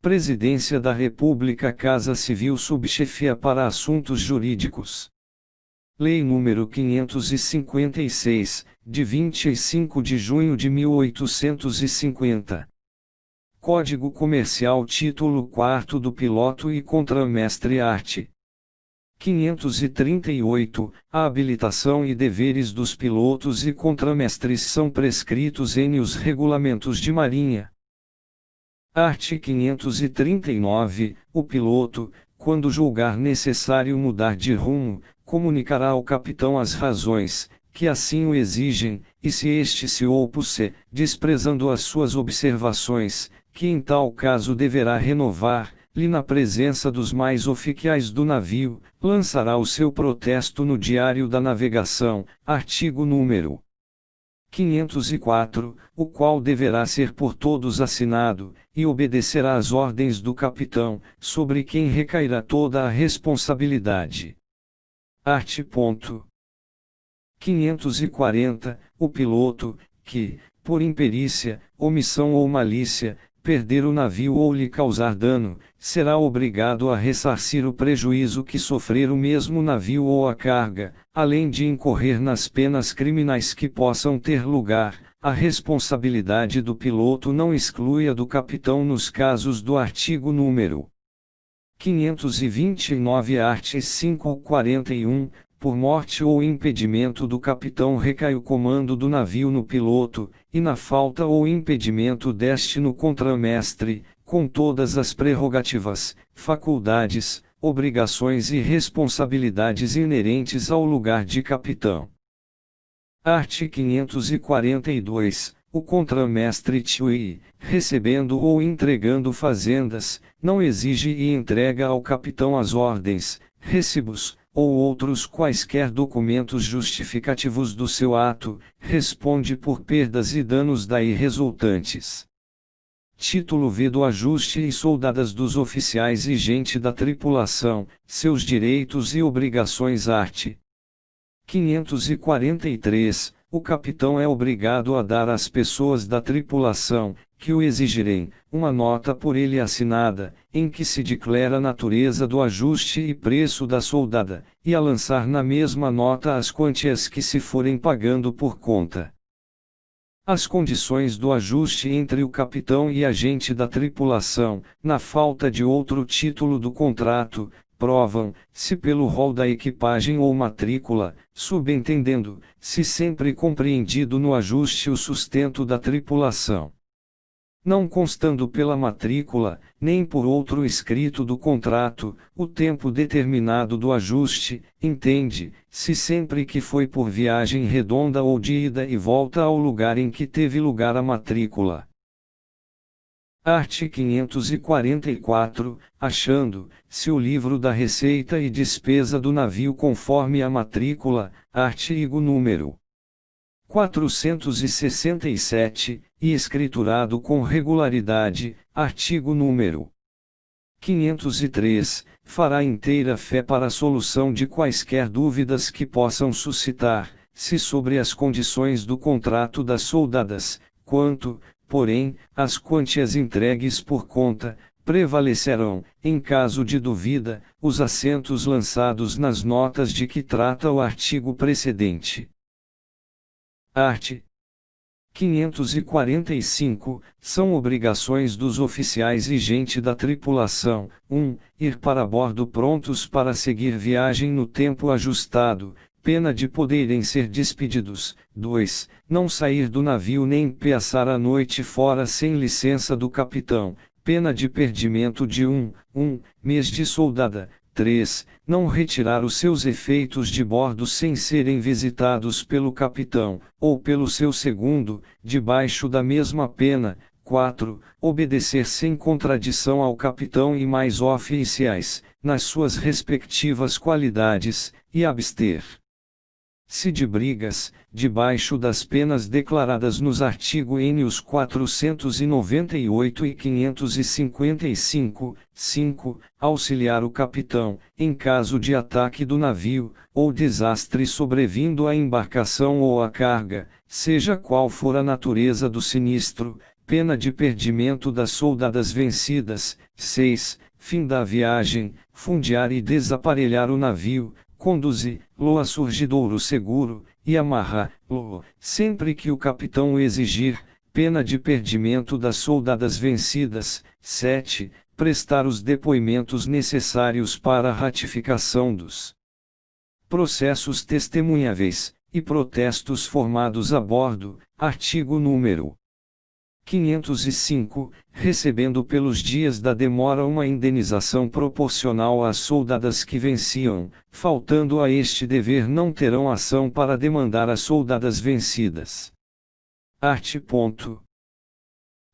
Presidência da República, Casa Civil, Subchefia para Assuntos Jurídicos. Lei nº 556, de 25 de junho de 1850. Código Comercial, Título 4 do Piloto e Contramestre Art. 538. A habilitação e deveres dos pilotos e contramestres são prescritos nos regulamentos de marinha. Art. 539. O piloto, quando julgar necessário mudar de rumo, comunicará ao capitão as razões que assim o exigem, e se este se opuser, desprezando as suas observações, que em tal caso deverá renovar-lhe na presença dos mais oficiais do navio, lançará o seu protesto no Diário da Navegação, artigo número 504, o qual deverá ser por todos assinado, e obedecerá às ordens do capitão, sobre quem recairá toda a responsabilidade. Art. 540. O piloto, que, por imperícia, omissão ou malícia, perder o navio ou lhe causar dano, será obrigado a ressarcir o prejuízo que sofrer o mesmo navio ou a carga, além de incorrer nas penas criminais que possam ter lugar. A responsabilidade do piloto não exclui a do capitão nos casos do artigo número 529 art. 541, por morte ou impedimento do capitão recai o comando do navio no piloto, e na falta ou impedimento deste no contramestre, com todas as prerrogativas, faculdades, obrigações e responsabilidades inerentes ao lugar de capitão. Art. 542. O contramestre TUI, recebendo ou entregando fazendas, não exige e entrega ao capitão as ordens, recibos, ou outros quaisquer documentos justificativos do seu ato, responde por perdas e danos daí resultantes. Título V do ajuste e soldadas dos oficiais e gente da tripulação, seus direitos e obrigações. Art. 543. O capitão é obrigado a dar às pessoas da tripulação, que o exigirem, uma nota por ele assinada, em que se declara a natureza do ajuste e preço da soldada, e a lançar na mesma nota as quantias que se forem pagando por conta. As condições do ajuste entre o capitão e agente da tripulação, na falta de outro título do contrato, provam-se pelo rol da equipagem ou matrícula, subentendendo, se sempre compreendido no ajuste o sustento da tripulação. Não constando pela matrícula, nem por outro escrito do contrato, o tempo determinado do ajuste, entende-se sempre que foi por viagem redonda ou de ida e volta ao lugar em que teve lugar a matrícula. Art. 544, achando-se o livro da receita e despesa do navio conforme a matrícula, artigo número 467, e escriturado com regularidade, artigo número 503, fará inteira fé para a solução de quaisquer dúvidas que possam suscitar-se sobre as condições do contrato das soldadas, quanto, porém, as quantias entregues por conta, prevalecerão, em caso de dúvida, os assentos lançados nas notas de que trata o artigo precedente. Art. 545, são obrigações dos oficiais e gente da tripulação: 1. Ir para bordo prontos para seguir viagem no tempo ajustado, pena de poderem ser despedidos. 2. Não sair do navio nem passar a noite fora sem licença do capitão, pena de perdimento de um mês de soldada. 3. Não retirar os seus efeitos de bordo sem serem visitados pelo capitão, ou pelo seu segundo, debaixo da mesma pena. 4. Obedecer sem contradição ao capitão e mais oficiais, nas suas respectivas qualidades, e abster-se de brigas, debaixo das penas declaradas nos artigos N. 498 e 555, 5. Auxiliar o capitão, em caso de ataque do navio, ou desastre sobrevindo à embarcação ou à carga, seja qual for a natureza do sinistro, pena de perdimento das soldadas vencidas. 6. Fim da viagem, fundear e desaparelhar o navio, conduzi-lo a surgidouro seguro, e amarra-lo, sempre que o capitão o exigir, pena de perdimento das soldadas vencidas. 7. Prestar os depoimentos necessários para a ratificação dos processos testemunháveis, e protestos formados a bordo. Artigo número 505, recebendo pelos dias da demora uma indenização proporcional às soldadas que venciam, faltando a este dever não terão ação para demandar as soldadas vencidas. Art.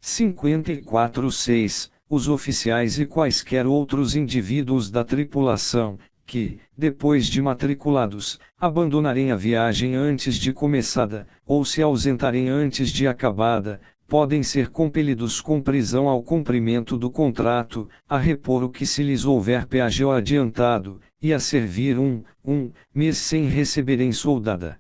54.6. Os oficiais e quaisquer outros indivíduos da tripulação, que, depois de matriculados, abandonarem a viagem antes de começada, ou se ausentarem antes de acabada, podem ser compelidos com prisão ao cumprimento do contrato, a repor o que se lhes houver peaje adiantado, e a servir um mês sem receberem soldada.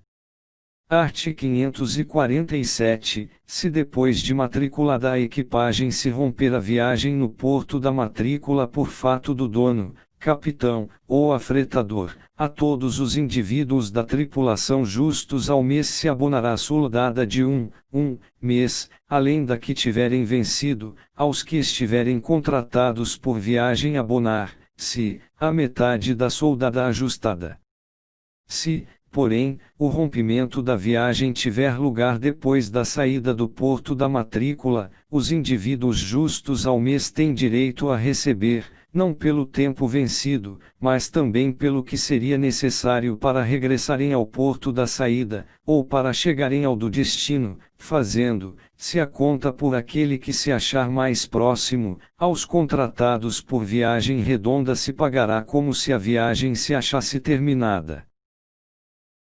Art. 547, se depois de matriculada a equipagem se romper a viagem no porto da matrícula por fato do dono, capitão, ou afretador, a todos os indivíduos da tripulação justos ao mês se abonará soldada de um mês, além da que tiverem vencido, aos que estiverem contratados por viagem abonar-se, a metade da soldada ajustada. Se, porém, o rompimento da viagem tiver lugar depois da saída do porto da matrícula, os indivíduos justos ao mês têm direito a receber, não pelo tempo vencido, mas também pelo que seria necessário para regressarem ao porto da saída, ou para chegarem ao do destino, fazendo-se a conta por aquele que se achar mais próximo. Aos contratados por viagem redonda se pagará como se a viagem se achasse terminada.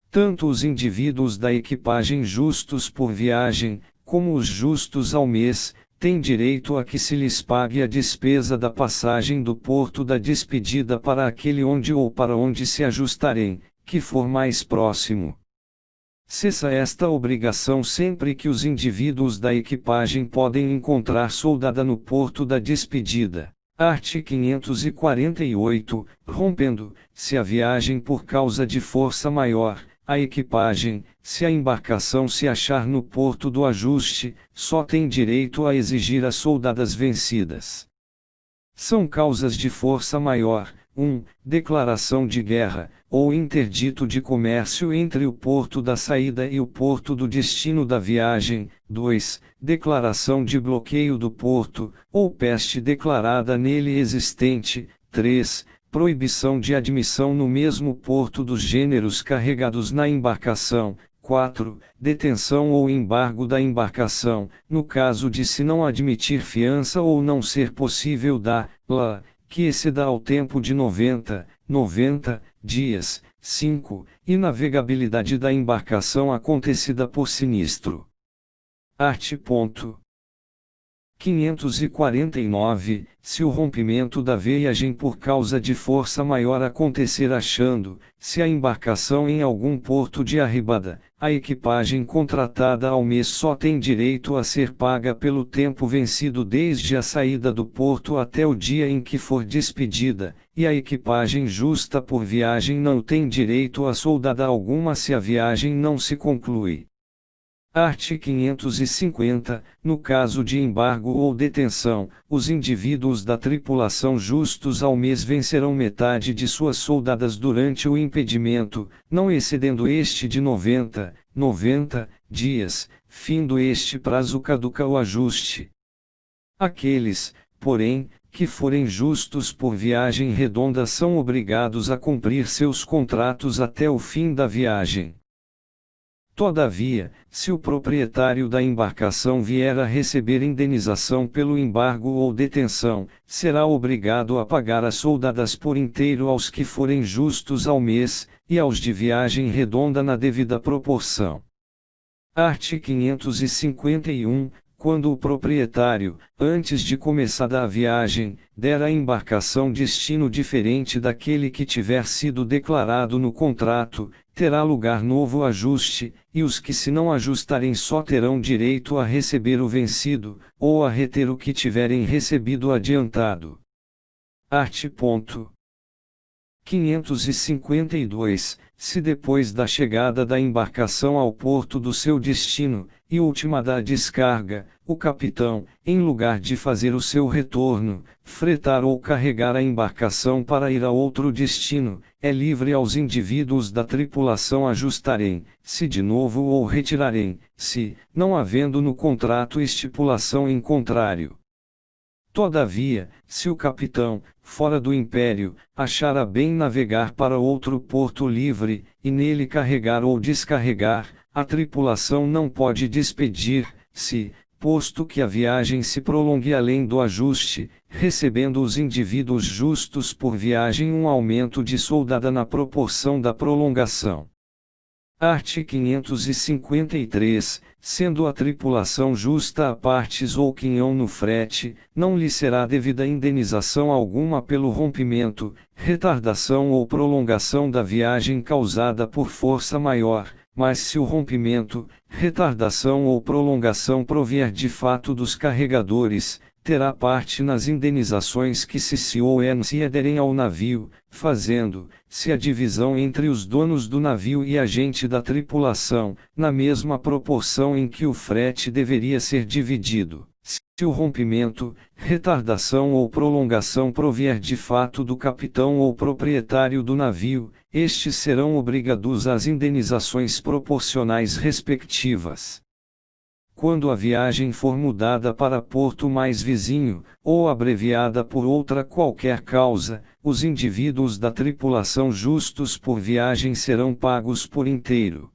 Tanto os indivíduos da equipagem justos por viagem, como os justos ao mês, têm direito a que se lhes pague a despesa da passagem do porto da despedida para aquele onde ou para onde se ajustarem, que for mais próximo. Cessa esta obrigação sempre que os indivíduos da equipagem podem encontrar soldada no porto da despedida. Art. 548, rompendo-se a viagem por causa de força maior, a equipagem, se a embarcação se achar no porto do ajuste, só tem direito a exigir as soldadas vencidas. São causas de força maior: 1. Declaração de guerra, ou interdito de comércio entre o porto da saída e o porto do destino da viagem. 2. Declaração de bloqueio do porto, ou peste declarada nele existente. 3. Proibição de admissão no mesmo porto dos gêneros carregados na embarcação. 4. Detenção ou embargo da embarcação, no caso de se não admitir fiança ou não ser possível dá-la, que exceda ao tempo de 90 dias. 5. Inavegabilidade da embarcação acontecida por sinistro. Art. 549, se o rompimento da viagem por causa de força maior acontecer achando-se a embarcação em algum porto de arribada, a equipagem contratada ao mês só tem direito a ser paga pelo tempo vencido desde a saída do porto até o dia em que for despedida, e a equipagem justa por viagem não tem direito a soldada alguma se a viagem não se conclui. Art. 550, no caso de embargo ou detenção, os indivíduos da tripulação justos ao mês vencerão metade de suas soldadas durante o impedimento, não excedendo este de 90 dias, findo este prazo caduca o ajuste. Aqueles, porém, que forem justos por viagem redonda são obrigados a cumprir seus contratos até o fim da viagem. Todavia, se o proprietário da embarcação vier a receber indenização pelo embargo ou detenção, será obrigado a pagar as soldadas por inteiro aos que forem justos ao mês, e aos de viagem redonda na devida proporção. Art. 551, quando o proprietário, antes de começada a viagem, der à embarcação destino diferente daquele que tiver sido declarado no contrato, terá lugar novo ajuste, e os que se não ajustarem só terão direito a receber o vencido, ou a reter o que tiverem recebido adiantado. Art. 552. Se depois da chegada da embarcação ao porto do seu destino, e última da descarga, o capitão, em lugar de fazer o seu retorno, fretar ou carregar a embarcação para ir a outro destino, é livre aos indivíduos da tripulação ajustarem, se de novo ou retirarem, se, não havendo no contrato estipulação em contrário. Todavia, se o capitão, fora do império, achar a bem navegar para outro porto livre, e nele carregar ou descarregar, a tripulação não pode despedir, se, posto que a viagem se prolongue além do ajuste, recebendo os indivíduos justos por viagem um aumento de soldada na proporção da prolongação. Art. 553, sendo a tripulação justa a partes ou quinhão no frete, não lhe será devida indenização alguma pelo rompimento, retardação ou prolongação da viagem causada por força maior, mas se o rompimento, retardação ou prolongação provier de fato dos carregadores, terá parte nas indenizações que se ou cederem ao navio, fazendo, se a divisão entre os donos do navio e a gente da tripulação, na mesma proporção em que o frete deveria ser dividido. Se o rompimento, retardação ou prolongação provier de fato do capitão ou proprietário do navio, estes serão obrigados às indenizações proporcionais respectivas. Quando a viagem for mudada para porto mais vizinho, ou abreviada por outra qualquer causa, os indivíduos da tripulação justos por viagem serão pagos por inteiro.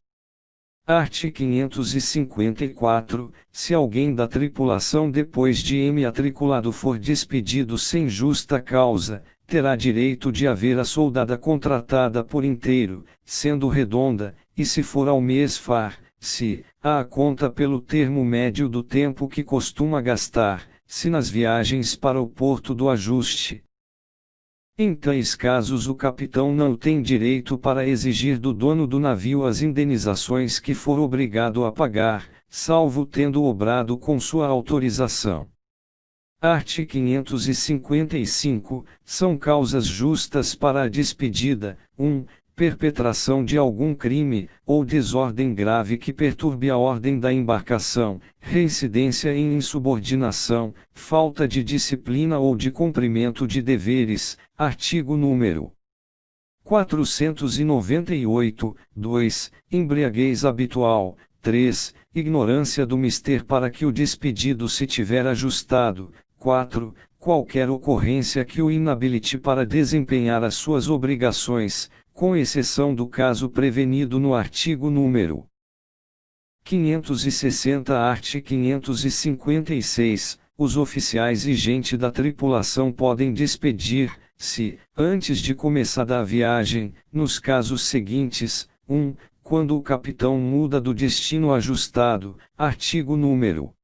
Art. 554, se alguém da tripulação depois de matriculado for despedido sem justa causa, terá direito de haver a soldada contratada por inteiro, sendo redonda, e se for ao mês far, se, a conta pelo termo médio do tempo que costuma gastar, se nas viagens para o porto do ajuste. Em tais casos o capitão não tem direito para exigir do dono do navio as indenizações que for obrigado a pagar, salvo tendo obrado com sua autorização. Art. 555, são causas justas para a despedida, 1. Perpetração de algum crime, ou desordem grave que perturbe a ordem da embarcação, reincidência em insubordinação, falta de disciplina ou de cumprimento de deveres, artigo número 498, 2, embriaguez habitual, 3, ignorância do mister para que o despedido se tiver ajustado, 4, qualquer ocorrência que o inabilite para desempenhar as suas obrigações, com exceção do caso prevenido no artigo número 560 art. 556, os oficiais e gente da tripulação podem despedir, se, antes de começada a viagem, nos casos seguintes, 1. Quando o capitão muda do destino ajustado, artigo número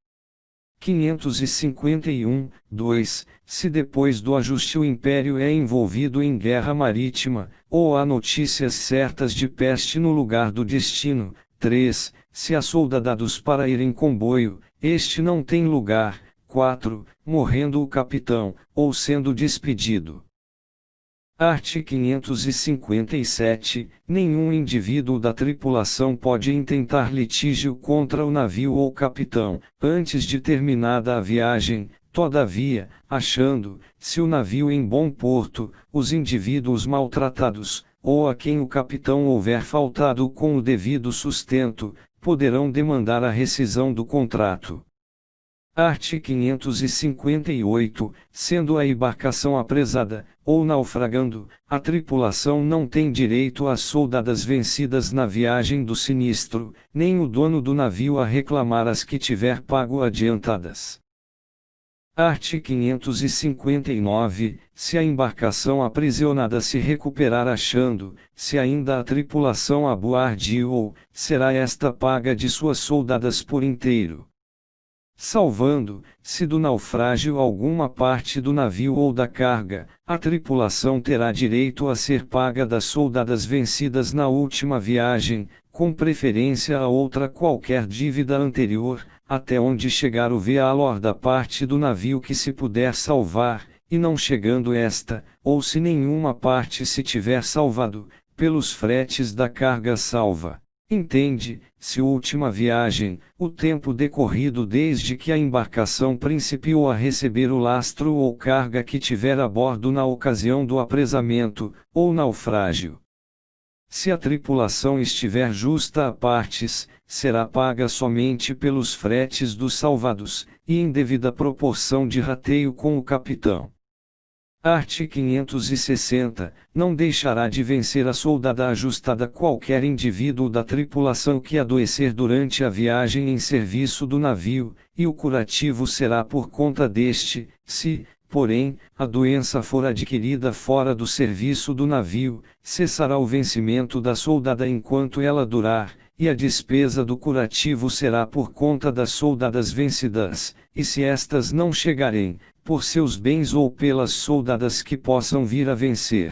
551, 2, se depois do ajuste o império é envolvido em guerra marítima, ou há notícias certas de peste no lugar do destino, 3, se há soldados para ir em comboio, este não tem lugar, 4, morrendo o capitão, ou sendo despedido. Art. 557, nenhum indivíduo da tripulação pode intentar litígio contra o navio ou capitão, antes de terminada a viagem, todavia, achando, se o navio em bom porto, os indivíduos maltratados, ou a quem o capitão houver faltado com o devido sustento, poderão demandar a rescisão do contrato. Art. 558, sendo a embarcação apresada, ou naufragando, a tripulação não tem direito às soldadas vencidas na viagem do sinistro, nem o dono do navio a reclamar as que tiver pago adiantadas. Art. 559, se a embarcação aprisionada se recuperar achando, se ainda a tripulação aboardiou, será esta paga de suas soldadas por inteiro. Salvando-se do naufrágio alguma parte do navio ou da carga, a tripulação terá direito a ser paga das soldadas vencidas na última viagem, com preferência a outra qualquer dívida anterior, até onde chegar o valor da parte do navio que se puder salvar, e não chegando esta, ou se nenhuma parte se tiver salvado, pelos fretes da carga salva. Entende-se última viagem, o tempo decorrido desde que a embarcação principiou a receber o lastro ou carga que tiver a bordo na ocasião do apresamento, ou naufrágio. Se a tripulação estiver justa a partes, será paga somente pelos fretes dos salvados, e em devida proporção de rateio com o capitão. Art. 560, não deixará de vencer a soldada ajustada qualquer indivíduo da tripulação que adoecer durante a viagem em serviço do navio, e o curativo será por conta deste, se, porém, a doença for adquirida fora do serviço do navio, cessará o vencimento da soldada enquanto ela durar, e a despesa do curativo será por conta das soldadas vencidas, e se estas não chegarem, por seus bens ou pelas soldadas que possam vir a vencer.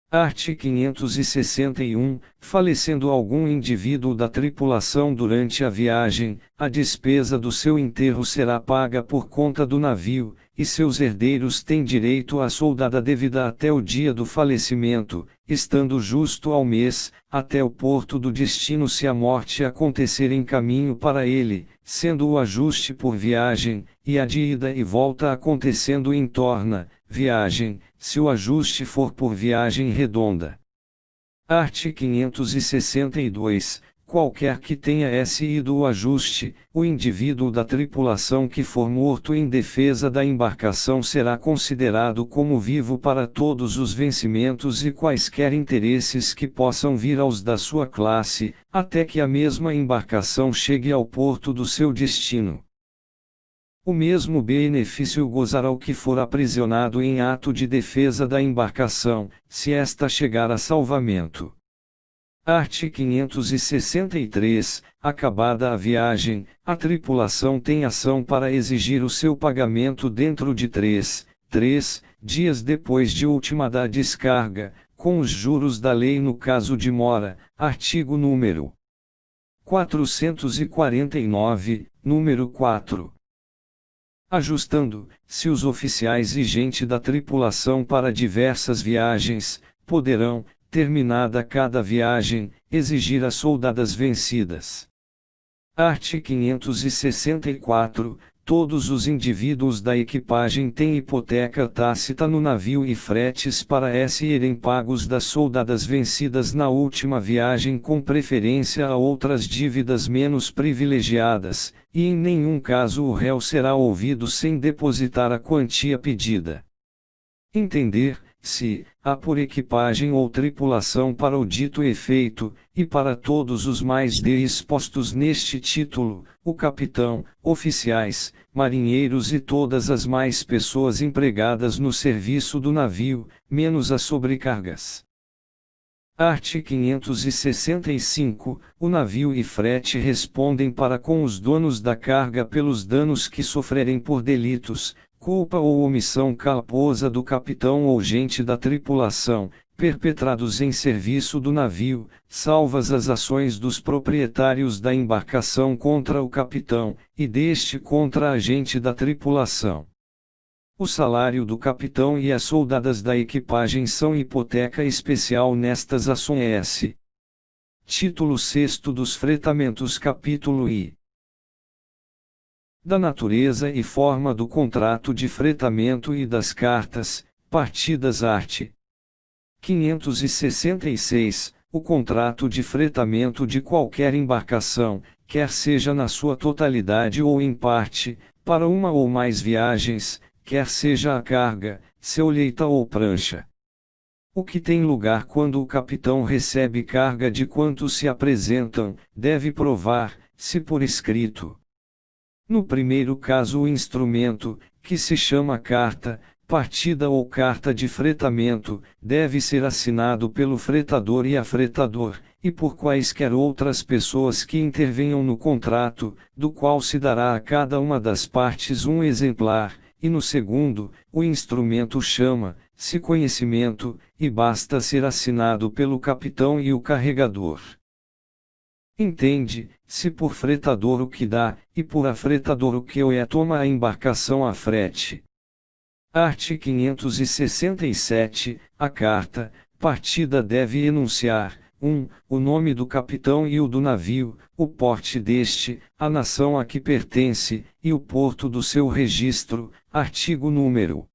Art. 561, falecendo algum indivíduo da tripulação durante a viagem, a despesa do seu enterro será paga por conta do navio, e seus herdeiros têm direito à soldada devida até o dia do falecimento, estando justo ao mês, até o porto do destino se a morte acontecer em caminho para ele, sendo o ajuste por viagem, e a de ida e volta acontecendo em torna, viagem, se o ajuste for por viagem redonda. Art. 562, qualquer que tenha sido o ajuste, o indivíduo da tripulação que for morto em defesa da embarcação será considerado como vivo para todos os vencimentos e quaisquer interesses que possam vir aos da sua classe, até que a mesma embarcação chegue ao porto do seu destino. O mesmo benefício gozará o que for aprisionado em ato de defesa da embarcação, se esta chegar a salvamento. Art. 563, acabada a viagem, a tripulação tem ação para exigir o seu pagamento dentro de 3 dias depois de última da descarga, com os juros da lei no caso de mora, artigo número 449, número 4. Ajustando-se os oficiais e gente da tripulação para diversas viagens, poderão, terminada cada viagem, exigir as soldadas vencidas. Art. 564, todos os indivíduos da equipagem têm hipoteca tácita no navio e fretes para serem pagos das soldadas vencidas na última viagem com preferência a outras dívidas menos privilegiadas, e em nenhum caso o réu será ouvido sem depositar a quantia pedida. Entender-se, há por equipagem ou tripulação para o dito efeito, e para todos os mais expostos neste título, o capitão, oficiais, marinheiros e todas as mais pessoas empregadas no serviço do navio, menos as sobrecargas. Art. 565, o navio e frete respondem para com os donos da carga pelos danos que sofrerem por delitos, culpa ou omissão culposa do capitão ou gente da tripulação, perpetrados em serviço do navio, salvas as ações dos proprietários da embarcação contra o capitão, e deste contra a gente da tripulação. O salário do capitão e as soldadas da equipagem são hipoteca especial nestas ações. Título 6 dos Fretamentos Capítulo I. Da natureza e forma do contrato de fretamento e das cartas, partidas art. 566, o contrato de fretamento de qualquer embarcação, quer seja na sua totalidade ou em parte, para uma ou mais viagens, quer seja a carga, seolheita ou prancha. O que tem lugar quando o capitão recebe carga de quantos se apresentam, deve provar, se por escrito. No primeiro caso o instrumento, que se chama carta, partida ou carta de fretamento, deve ser assinado pelo fretador e afretador, e por quaisquer outras pessoas que intervenham no contrato, do qual se dará a cada uma das partes um exemplar, e no segundo, o instrumento chama-se conhecimento, e basta ser assinado pelo capitão e o carregador. Entende-se por fretador o que dá, e por afretador o que toma a embarcação a frete. Art. 567, a carta, partida deve enunciar, 1. O nome do capitão e o do navio, o porte deste, a nação a que pertence, e o porto do seu registro, artigo número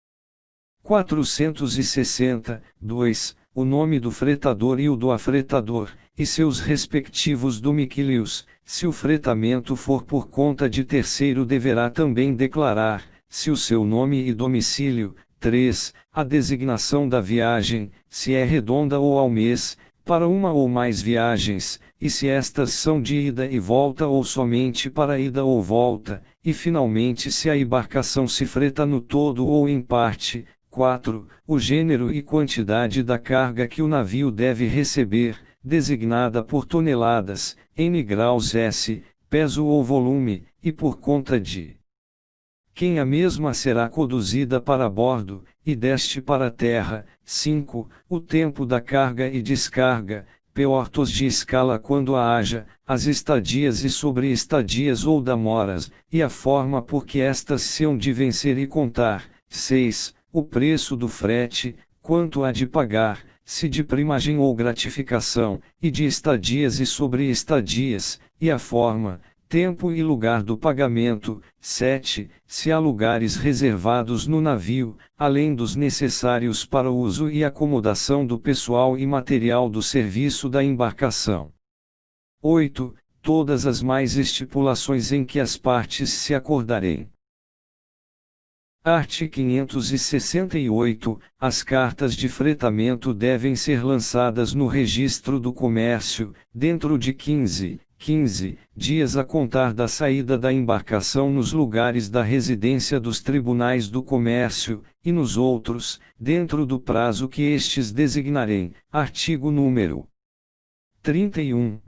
460, 2. O nome do fretador e o do afretador, e seus respectivos domicílios, se o fretamento for por conta de terceiro deverá também declarar, se o seu nome e domicílio, 3. A designação da viagem, se é redonda ou ao mês, para uma ou mais viagens, e se estas são de ida e volta ou somente para ida ou volta, e finalmente se a embarcação se freta no todo ou em parte. 4. O gênero e quantidade da carga que o navio deve receber, designada por toneladas, N graus S, peso ou volume, e por conta de quem a mesma será conduzida para bordo, e deste para a terra. 5. O tempo da carga e descarga, portos de escala quando a haja, as estadias e sobreestadias ou demoras, e a forma por que estas se hão de vencer e contar. 6. O preço do frete, quanto há de pagar, se de primagem ou gratificação, e de estadias e sobreestadias, e a forma, tempo e lugar do pagamento. 7. Se há lugares reservados no navio, além dos necessários para o uso e acomodação do pessoal e material do serviço da embarcação. 8. Todas as mais estipulações em que as partes se acordarem. Art. 568. As cartas de fretamento devem ser lançadas no registro do comércio, dentro de 15 dias a contar da saída da embarcação nos lugares da residência dos tribunais do comércio, e nos outros, dentro do prazo que estes designarem. Artigo número 31.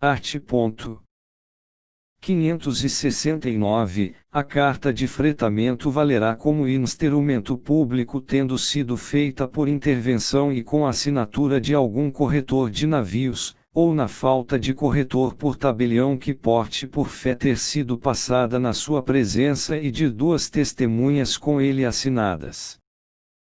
Art. 569. A carta de fretamento valerá como instrumento público tendo sido feita por intervenção e com assinatura de algum corretor de navios, ou na falta de corretor por tabelião que porte por fé ter sido passada na sua presença e de duas testemunhas com ele assinadas.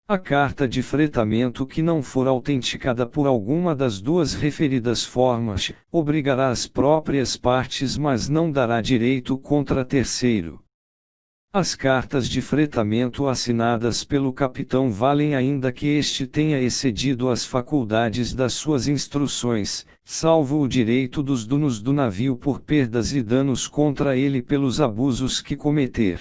A carta de fretamento que não for autenticada por alguma das duas referidas formas, obrigará as próprias partes mas não dará direito contra terceiro. As cartas de fretamento assinadas pelo capitão valem ainda que este tenha excedido as faculdades das suas instruções, salvo o direito dos donos do navio por perdas e danos contra ele pelos abusos que cometer.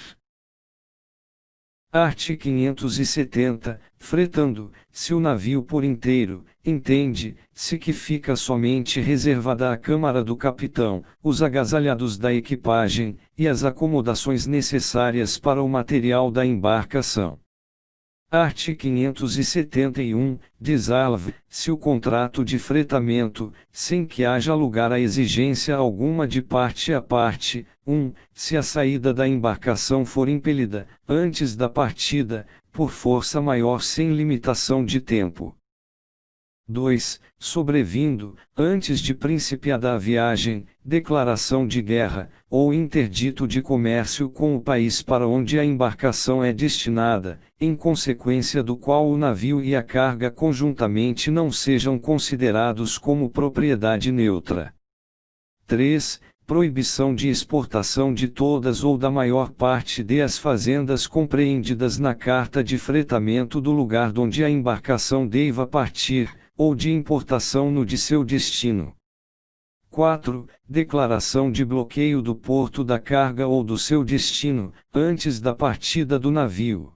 Art. 570. Fretando, se o navio por inteiro, entende-se que fica somente reservada a câmara do capitão, os agasalhados da equipagem, e as acomodações necessárias para o material da embarcação. Art. 571. Dissolve-se o contrato de fretamento, sem que haja lugar a exigência alguma de parte a parte. 1. Se a saída da embarcação for impelida, antes da partida, por força maior sem limitação de tempo. 2. Sobrevindo, antes de principiada a viagem, declaração de guerra, ou interdito de comércio com o país para onde a embarcação é destinada, em consequência do qual o navio e a carga conjuntamente não sejam considerados como propriedade neutra. 3. Proibição de exportação de todas ou da maior parte das fazendas compreendidas na carta de fretamento do lugar donde a embarcação deva partir, ou de importação no de seu destino. 4. Declaração de bloqueio do porto da carga ou do seu destino, antes da partida do navio.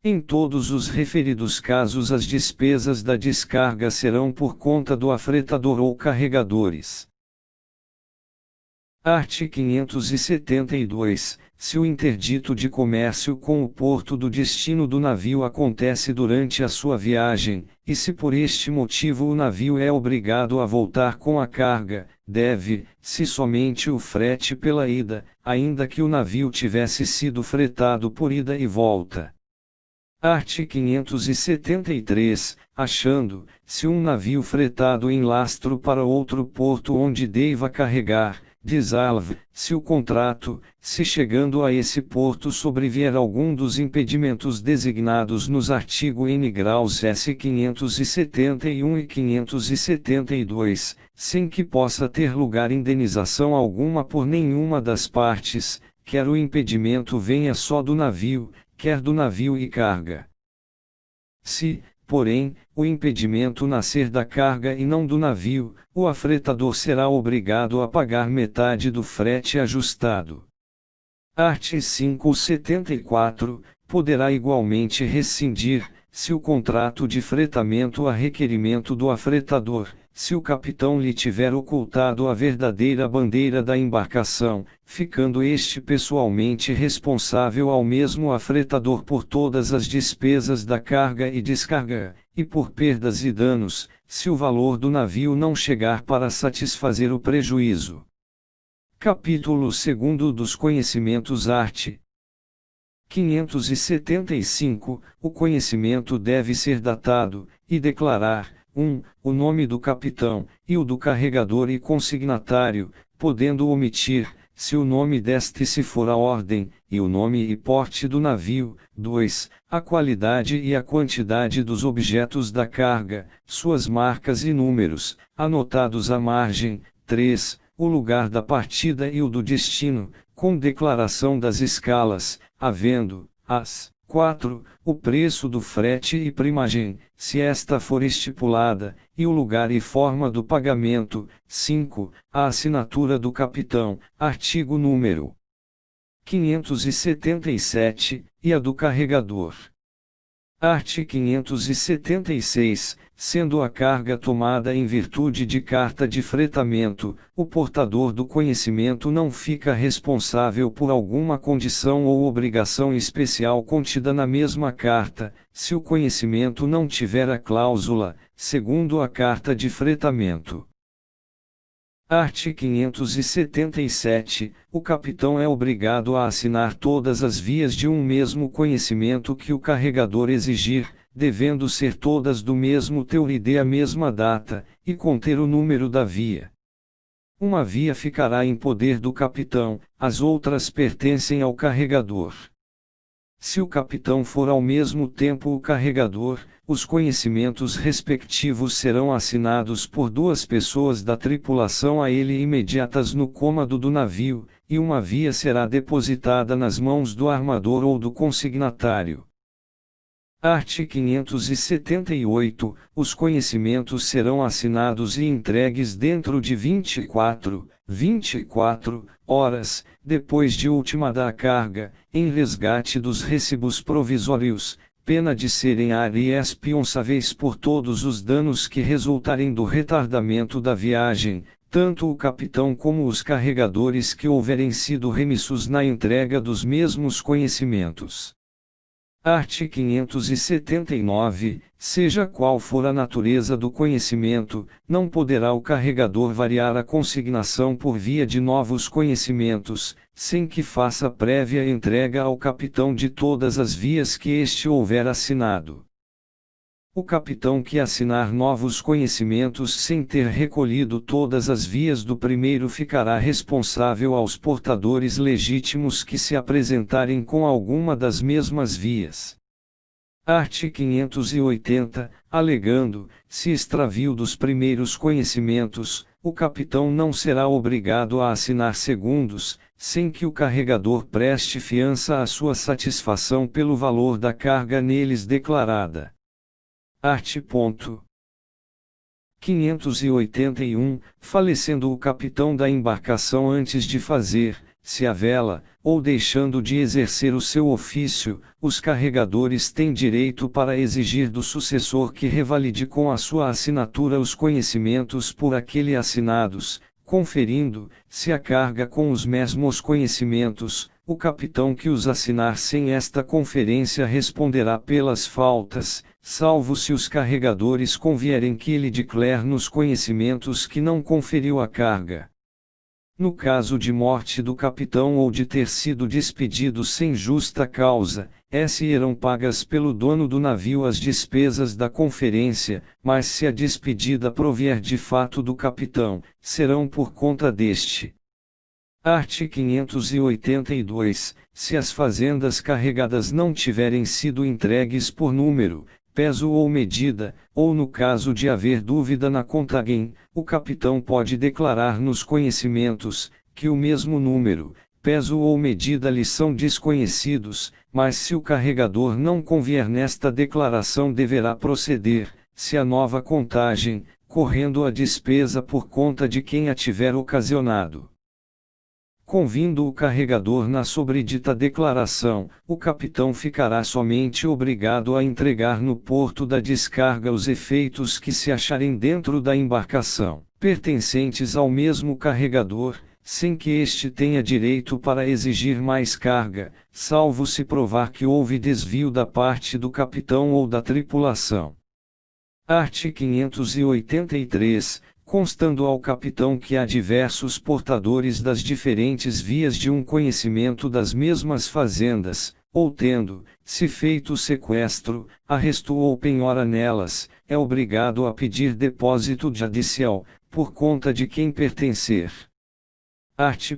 Em todos os referidos casos as despesas da descarga serão por conta do afretador ou carregadores. Art. 572. Se o interdito de comércio com o porto do destino do navio acontece durante a sua viagem, e se por este motivo o navio é obrigado a voltar com a carga, deve-se somente o frete pela ida, ainda que o navio tivesse sido fretado por ida e volta. Art. 573. Achando-se um navio fretado em lastro para outro porto onde deva carregar, dissolve-se o contrato, se chegando a esse porto sobrevier algum dos impedimentos designados nos artigo N graus S 571 e 572, sem que possa ter lugar indenização alguma por nenhuma das partes, quer o impedimento venha só do navio, quer do navio e carga. Se, porém, o impedimento nascer da carga e não do navio, o afretador será obrigado a pagar metade do frete ajustado. Art. 574. Poderá igualmente rescindir, se o contrato de fretamento a requerimento do afretador, se o capitão lhe tiver ocultado a verdadeira bandeira da embarcação, ficando este pessoalmente responsável ao mesmo afretador por todas as despesas da carga e descarga, e por perdas e danos, se o valor do navio não chegar para satisfazer o prejuízo. Capítulo 2 dos Conhecimentos. Art. 575. O conhecimento deve ser datado, e declarar, 1. O nome do capitão, e o do carregador e consignatário, podendo omitir, se o nome deste se for a ordem, e o nome e porte do navio. 2. A qualidade e a quantidade dos objetos da carga, suas marcas e números, anotados à margem. 3. O lugar da partida e o do destino, com declaração das escalas, havendo, as. 4. O preço do frete e primagem, se esta for estipulada, e o lugar e forma do pagamento. 5. A assinatura do capitão, artigo número 577, e a do carregador. Art. 576. Sendo a carga tomada em virtude de carta de fretamento, o portador do conhecimento não fica responsável por alguma condição ou obrigação especial contida na mesma carta, se o conhecimento não tiver a cláusula, segundo a carta de fretamento. Art. 577. O capitão é obrigado a assinar todas as vias de um mesmo conhecimento que o carregador exigir, devendo ser todas do mesmo teor e de a mesma data, e conter o número da via. Uma via ficará em poder do capitão, as outras pertencem ao carregador. Se o capitão for ao mesmo tempo o carregador, os conhecimentos respectivos serão assinados por duas pessoas da tripulação a ele imediatas no cômodo do navio, e uma via será depositada nas mãos do armador ou do consignatário. Art. 578. Os conhecimentos serão assinados e entregues dentro de 24 horas, depois de ultimada a carga, em resgate dos recibos provisórios, pena de serem responsáveis por todos os danos que resultarem do retardamento da viagem, tanto o capitão como os carregadores que houverem sido remissos na entrega dos mesmos conhecimentos. Art. 579. Seja qual for a natureza do conhecimento, não poderá o carregador variar a consignação por via de novos conhecimentos, sem que faça prévia entrega ao capitão de todas as vias que este houver assinado. O capitão que assinar novos conhecimentos sem ter recolhido todas as vias do primeiro ficará responsável aos portadores legítimos que se apresentarem com alguma das mesmas vias. Art. 580. Alegando, se extravio dos primeiros conhecimentos, o capitão não será obrigado a assinar segundos, sem que o carregador preste fiança à sua satisfação pelo valor da carga neles declarada. Art. 581. Falecendo o capitão da embarcação antes de fazer-se a vela, ou deixando de exercer o seu ofício, os carregadores têm direito para exigir do sucessor que revalide com a sua assinatura os conhecimentos por aquele assinados, conferindo, se a carga com os mesmos conhecimentos, o capitão que os assinar sem esta conferência responderá pelas faltas, salvo se os carregadores convierem que ele declare nos conhecimentos que não conferiu a carga. No caso de morte do capitão ou de ter sido despedido sem justa causa, serão pagas pelo dono do navio as despesas da conferência, mas se a despedida provier de fato do capitão, serão por conta deste. Art. 582. Se as fazendas carregadas não tiverem sido entregues por número, peso ou medida, ou no caso de haver dúvida na contagem, o capitão pode declarar nos conhecimentos, que o mesmo número, peso ou medida lhe são desconhecidos, mas se o carregador não convier nesta declaração deverá proceder, se a nova contagem, correndo a despesa por conta de quem a tiver ocasionado. Convindo o carregador na sobredita declaração, o capitão ficará somente obrigado a entregar no porto da descarga os efeitos que se acharem dentro da embarcação, pertencentes ao mesmo carregador, sem que este tenha direito para exigir mais carga, salvo se provar que houve desvio da parte do capitão ou da tripulação. Art. 583. Constando ao capitão que há diversos portadores das diferentes vias de um conhecimento das mesmas fazendas, ou tendo, se feito sequestro, arresto ou penhora nelas, é obrigado a pedir depósito judicial, por conta de quem pertencer. Art.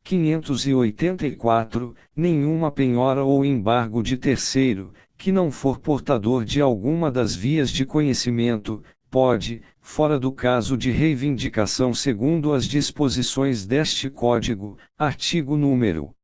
584. Nenhuma penhora ou embargo de terceiro, que não for portador de alguma das vias de conhecimento, pode, fora do caso de reivindicação segundo as disposições deste Código, artigo número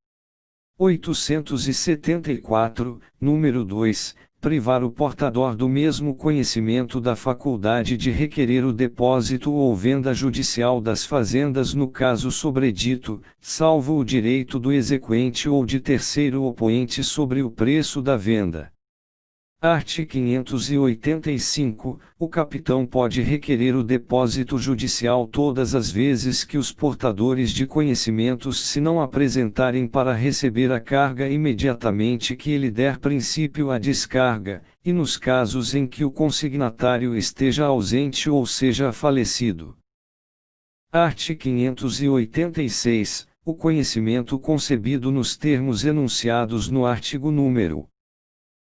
874, número 2, privar o portador do mesmo conhecimento da faculdade de requerer o depósito ou venda judicial das fazendas no caso sobredito, salvo o direito do exequente ou de terceiro opõente sobre o preço da venda. Art. 585. O capitão pode requerer o depósito judicial todas as vezes que os portadores de conhecimentos se não apresentarem para receber a carga imediatamente que ele der princípio à descarga, e nos casos em que o consignatário esteja ausente ou seja falecido. Art. 586. O conhecimento concebido nos termos enunciados no artigo número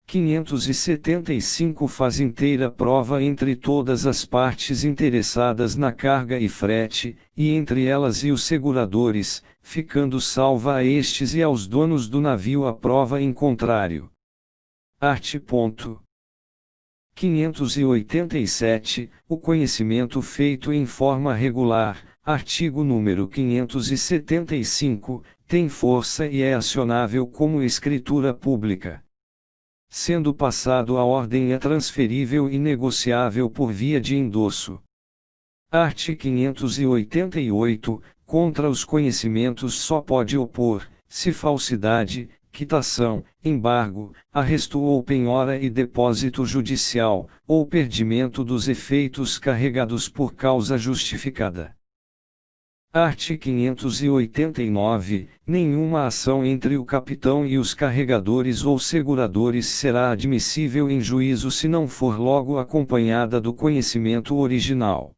575 faz inteira prova entre todas as partes interessadas na carga e frete, e entre elas e os seguradores, ficando salva a estes e aos donos do navio a prova em contrário. Art. 587. O conhecimento feito em forma regular, artigo número 575, tem força e é acionável como escritura pública. Sendo passado a ordem é transferível e negociável por via de endosso. Art. 588. Contra os conhecimentos só pode opor, se falsidade, quitação, embargo, arresto ou penhora e depósito judicial, ou perdimento dos efeitos carregados por causa justificada. Art. 589. Nenhuma ação entre o capitão e os carregadores ou seguradores será admissível em juízo se não for logo acompanhada do conhecimento original.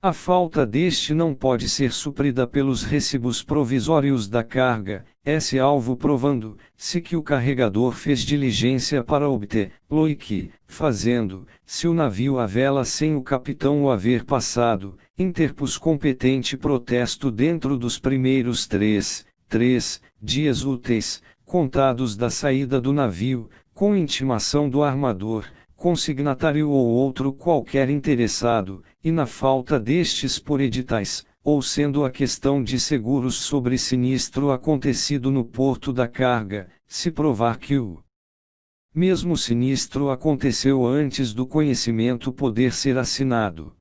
A falta deste não pode ser suprida pelos recibos provisórios da carga, esse alvo provando-se que o carregador fez diligência para obtê-lo e que, fazendo, se o navio à vela sem o capitão o haver passado, interpôs competente protesto dentro dos primeiros três dias úteis, contados da saída do navio, com intimação do armador, consignatário ou outro qualquer interessado, e na falta destes por editais, ou sendo a questão de seguros sobre sinistro acontecido no porto da carga, se provar que o mesmo sinistro aconteceu antes do conhecimento poder ser assinado.